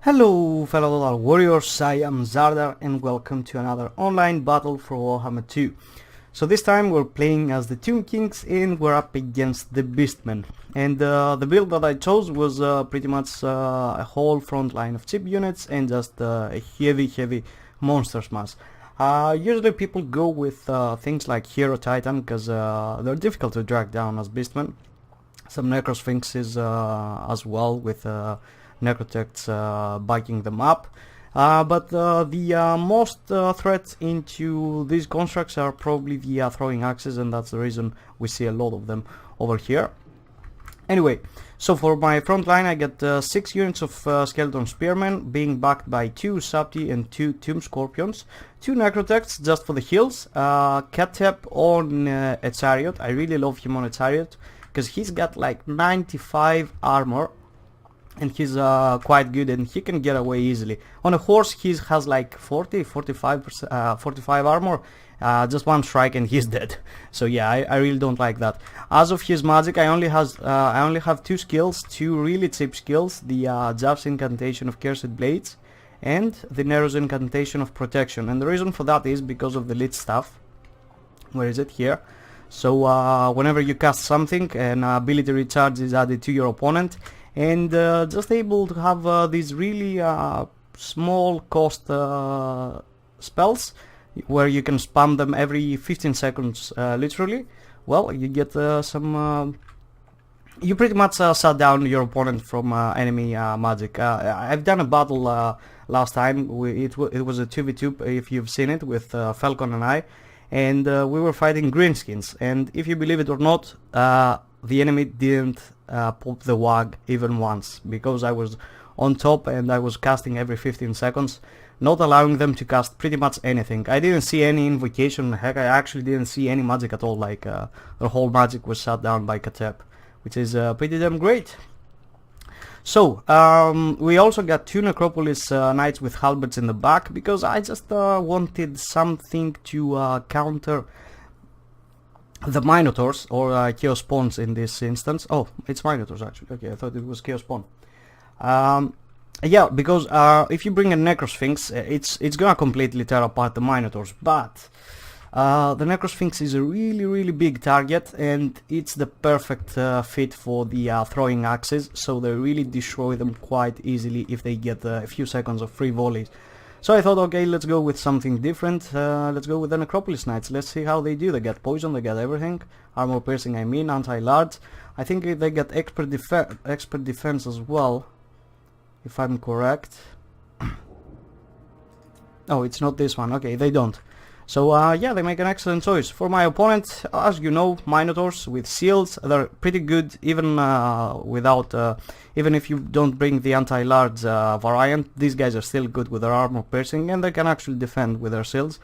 Hello fellow Total Warriors, I am Zardar and welcome to another online battle for Warhammer 2. So this time we're playing as the Tomb Kings and we're up against the Beastmen. And the build that I chose was pretty much a whole front line of chip units and just a heavy monster smash. Usually people go with things like Hero Titan because they're difficult to drag down as Beastmen. Some Necrosphinxes as well with Necrotects backing them up. But the most threats into these constructs are probably the throwing axes, and that's the reason we see a lot of them over here. Anyway, so for my front line I get 6 units of Skeleton Spearmen being backed by 2 Sapti and 2 Tomb Scorpions, 2 Necrotects just for the heals, Ketep on a Chariot. I really love him on a Chariot because he's got like 95 armor and he's quite good and he can get away easily. On a horse he has like 45 armor, just one strike and he's dead. So yeah, I really don't like that. As of his magic, I only have 2 skills, 2 really cheap skills, the Jav's Incantation of Cursed Blades and the Nero's Incantation of Protection. And the reason for that is because of the Lich Staff. Where is it? Here. So whenever you cast something, an ability recharge is added to your opponent, and just able to have these really small cost spells where you can spam them every 15 seconds literally. Well, you get some you pretty much shut down your opponent from enemy magic. I've done a battle last time. It was a 2v2 if you've seen it, with Falcon and I, and we were fighting greenskins, and if you believe it or not, the enemy didn't pop the WAG even once, because I was on top and I was casting every 15 seconds, not allowing them to cast pretty much anything. I didn't see any invocation, heck, I actually didn't see any magic at all, like their whole magic was shut down by Ketep, which is pretty damn great. So, we also got 2 Necropolis Knights with halberds in the back, because I just wanted something to counter the Minotaurs, or Chaos Spawns in this instance. Oh, it's Minotaurs actually. Okay, I thought it was Chaos Spawn. Yeah, because if you bring a Necrosphinx, it's gonna completely tear apart the Minotaurs, but the Necrosphinx is a really big target, and it's the perfect fit for the throwing axes, so they really destroy them quite easily if they get a few seconds of free volleys. So I thought, okay, let's go with something different. Let's go with the Necropolis Knights. Let's see how they do. They get poison, they get everything. Armor piercing, I mean, anti-large. I think they get expert defense as well, if I'm correct. Oh, it's not this one. Okay, they don't. So yeah, they make an excellent choice. For my opponent, as you know, Minotaurs with shields, they're pretty good even without, even if you don't bring the anti-large variant. These guys are still good with their armor piercing, and they can actually defend with their shields.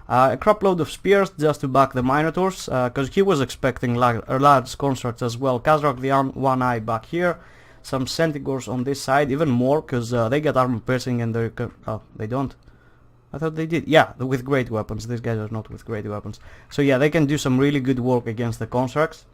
A crap load of spears just to back the Minotaurs, because he was expecting large constructs as well. Kazrak the one eye back here, some Centigors on this side, even more, because they get armor piercing and they don't. I thought they did. Yeah, with great weapons. These guys are not with great weapons. So yeah, they can do some really good work against the constructs.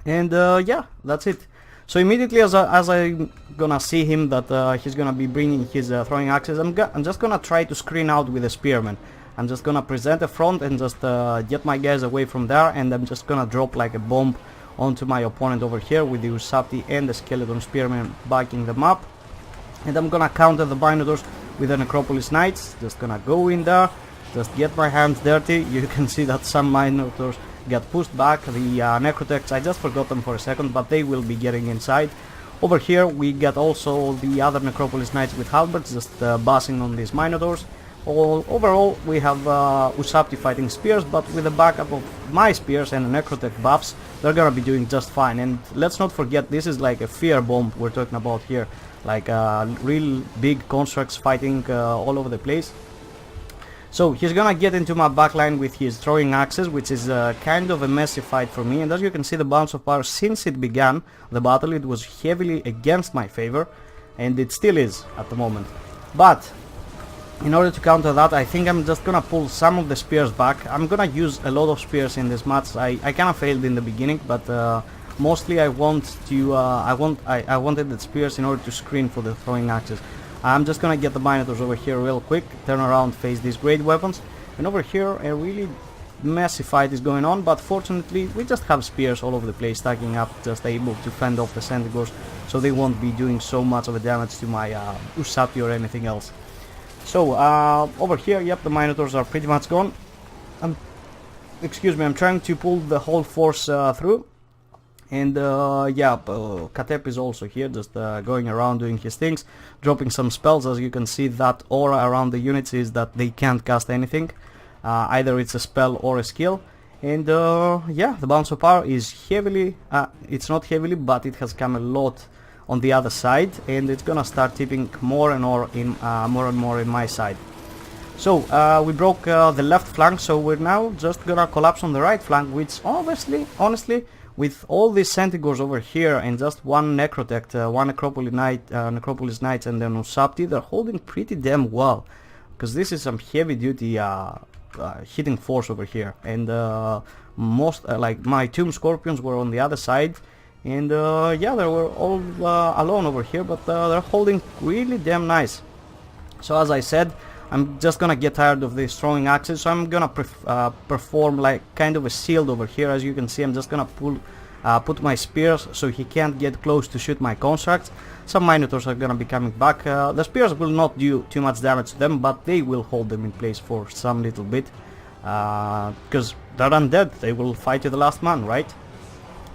And yeah, that's it. So immediately as I'm gonna see him that he's gonna be bringing his throwing axes, I'm just gonna try to screen out with a spearman. I'm just gonna present a front and just get my guys away from there, and I'm just gonna drop like a bomb onto my opponent over here with the Usapti and the Skeleton Spearmen backing them up. And I'm gonna counter the Minotaurs with the Necropolis Knights. Just gonna go in there, just get my hands dirty. You can see that some Minotaurs get pushed back. The Necrotects, I just forgot them for a second, but they will be getting inside. Over here we get also the other Necropolis Knights with halberds, just bashing on these Minotaurs. Overall we have Usapti fighting spears, but with the backup of my spears and Necrotect buffs, they're gonna be doing just fine. And let's not forget, this is like a fear bomb we're talking about here. Like real big constructs fighting all over the place. So he's gonna get into my backline with his throwing axes, which is kind of a messy fight for me. And as you can see, the bounce of power, since it began the battle, it was heavily against my favor, and it still is at the moment. But in order to counter that, I think I'm just gonna pull some of the spears back. I'm gonna use a lot of spears in this match. I kinda failed in the beginning, but mostly I wanted the spears in order to screen for the throwing axes. I'm just gonna get the Minotaurs over here real quick, turn around, face these great weapons, and over here a really messy fight is going on, but fortunately we just have spears all over the place stacking up, just able to fend off the Centaurs, so they won't be doing so much of a damage to my Ushabti or anything else. So over here, yep, the Minotaurs are pretty much gone. Excuse me, I'm trying to pull the whole force through, and yeah, Katep is also here, just going around doing his things, dropping some spells. As you can see, that aura around the units is that they can't cast anything. Either it's a spell or a skill, and yeah, the bounce of power is heavily, it's not heavily, but it has come a lot on the other side, and it's gonna start tipping more and more in my side. So we broke the left flank, so we're now just gonna collapse on the right flank, which honestly, with all these Centaurs over here and just one Necrotect, one Necropolis Knights and then Ushabti, they're holding pretty damn well, because this is some heavy duty hitting force over here, and most like my Tomb Scorpions were on the other side, and yeah, they were all alone over here, but they're holding really damn nice. So as I said, I'm just gonna get tired of these throwing axes, so I'm gonna perform like kind of a shield over here. As you can see, I'm just gonna put my spears so he can't get close to shoot my constructs. Some Minotaurs are gonna be coming back. The spears will not do too much damage to them, but they will hold them in place for some little bit, because they're undead. They will fight to the last man, right?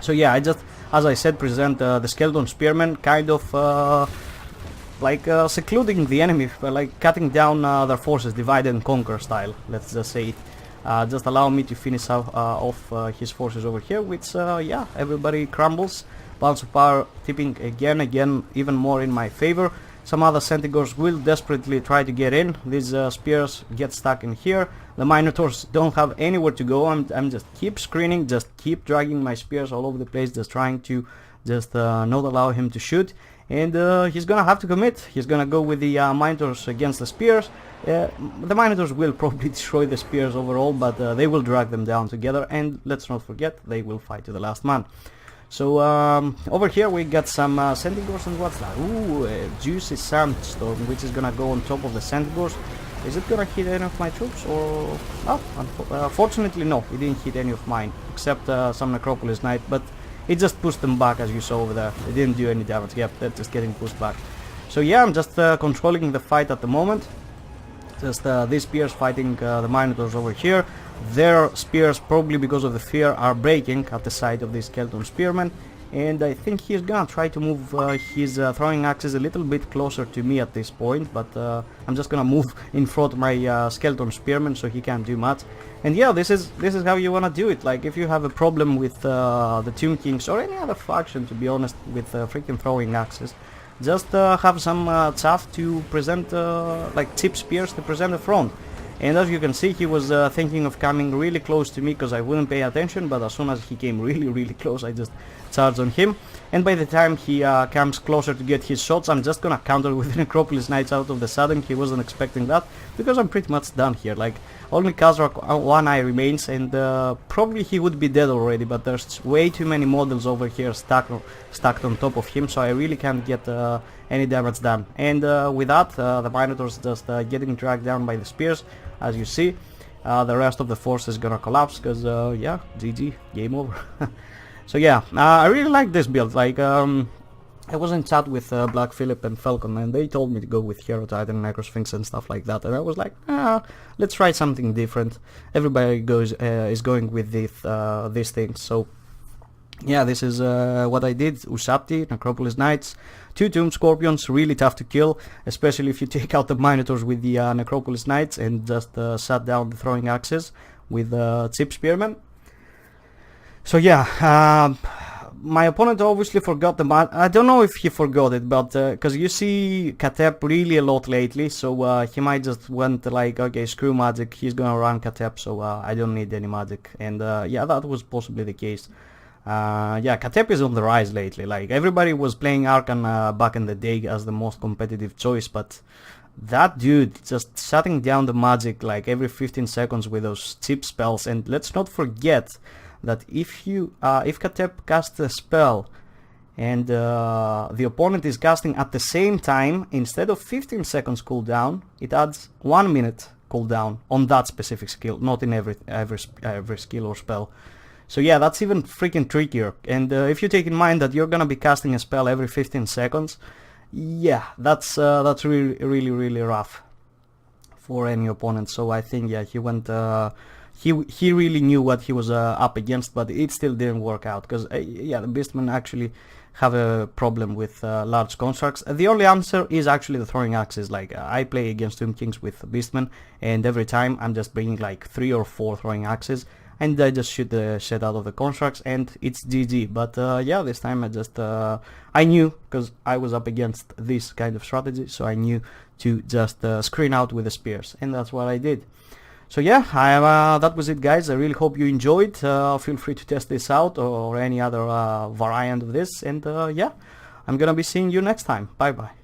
So yeah, I just, as I said, present the Skeleton Spearmen, kind of like secluding the enemy, like cutting down their forces, divide and conquer style, let's just say it. Just allow me to finish off his forces over here, which yeah, everybody crumbles. Bounce of power tipping again, even more in my favor. Some other Centaurs will desperately try to get in. These spears get stuck in here. The Minotaurs don't have anywhere to go. I'm just keep screening, just keep dragging my spears all over the place, just trying to just not allow him to shoot. And he's gonna have to commit. He's gonna go with the Minotaurs against the spears. The Minotaurs will probably destroy the spears overall, but they will drag them down together, and let's not forget, they will fight to the last man. So over here we got some Centaurs, and what's that? Ooh, a juicy Sandstorm, which is gonna go on top of the Centaurs. Is it gonna hit any of my troops, or... oh, fortunately no, it didn't hit any of mine, except some Necropolis Knight, but it just pushed them back, as you saw over there. It didn't do any damage. Yep, they're just getting pushed back. So yeah, I'm just controlling the fight at the moment. Just these spears fighting the Minotaurs over here. Their spears, probably because of the fear, are breaking at the sight of these Skeleton Spearmen. And I think he's gonna try to move his throwing axes a little bit closer to me at this point, but I'm just gonna move in front of my Skeleton Spearmen so he can't do much. And yeah, this is how you wanna do it. Like, if you have a problem with the Tomb Kings or any other faction, to be honest, with freaking throwing axes, just have some chaff to present, like tip spears to present the front. And as you can see, he was thinking of coming really close to me because I wouldn't pay attention, but as soon as he came really close, I just charged on him. And by the time he comes closer to get his shots, I'm just gonna counter with Necropolis Knights out of the sudden. He wasn't expecting that, because I'm pretty much done here. Like, only Khazrak one eye remains, and probably he would be dead already, but there's way too many models over here stacked on top of him, so I really can't get any damage done. And with that, the Minotaurs just getting dragged down by the spears, as you see. The rest of the force is gonna collapse, because yeah, GG, game over. So yeah, I really like this build. Like, I was in chat with Black Phillip and Falcon, and they told me to go with Hero Titan, Necrosphinx and stuff like that, and I was like, let's try something different. Everybody is going with these things, so yeah, this is what I did. Ushabti, Necropolis Knights, 2 Tomb Scorpions, really tough to kill, especially if you take out the Minotaurs with the Necropolis Knights and just shut down the throwing axes with Chip Spearmen. So yeah, my opponent obviously forgot the I don't know if he forgot it, but because you see Katep really a lot lately, so he might just went like, okay, screw magic, he's gonna run Katep, so I don't need any magic. And yeah, that was possibly the case. Yeah, Katep is on the rise lately. Like, everybody was playing Arkan back in the day as the most competitive choice, but that dude just shutting down the magic like every 15 seconds with those cheap spells. And let's not forget that if Katep casts a spell and the opponent is casting at the same time, instead of 15 seconds cooldown, it adds 1 minute cooldown on that specific skill, not in every skill or spell. So yeah, that's even freaking trickier. And if you take in mind that you're gonna be casting a spell every 15 seconds, yeah, that's really rough for any opponent. So I think, yeah, he went, he really knew what he was up against, but it still didn't work out, because yeah, the Beastmen actually have a problem with large constructs. The only answer is actually the throwing axes. Like I play against Tomb Kings with Beastmen, and every time I'm just bringing like 3 or 4 throwing axes, and I just shoot the shit out of the constructs, and it's GG. But yeah, this time I just I knew, because I was up against this kind of strategy, so I knew to just screen out with the spears, and that's what I did. So yeah, that was it, guys. I really hope you enjoyed. Feel free to test this out, or any other variant of this, and yeah, I'm gonna be seeing you next time. Bye bye.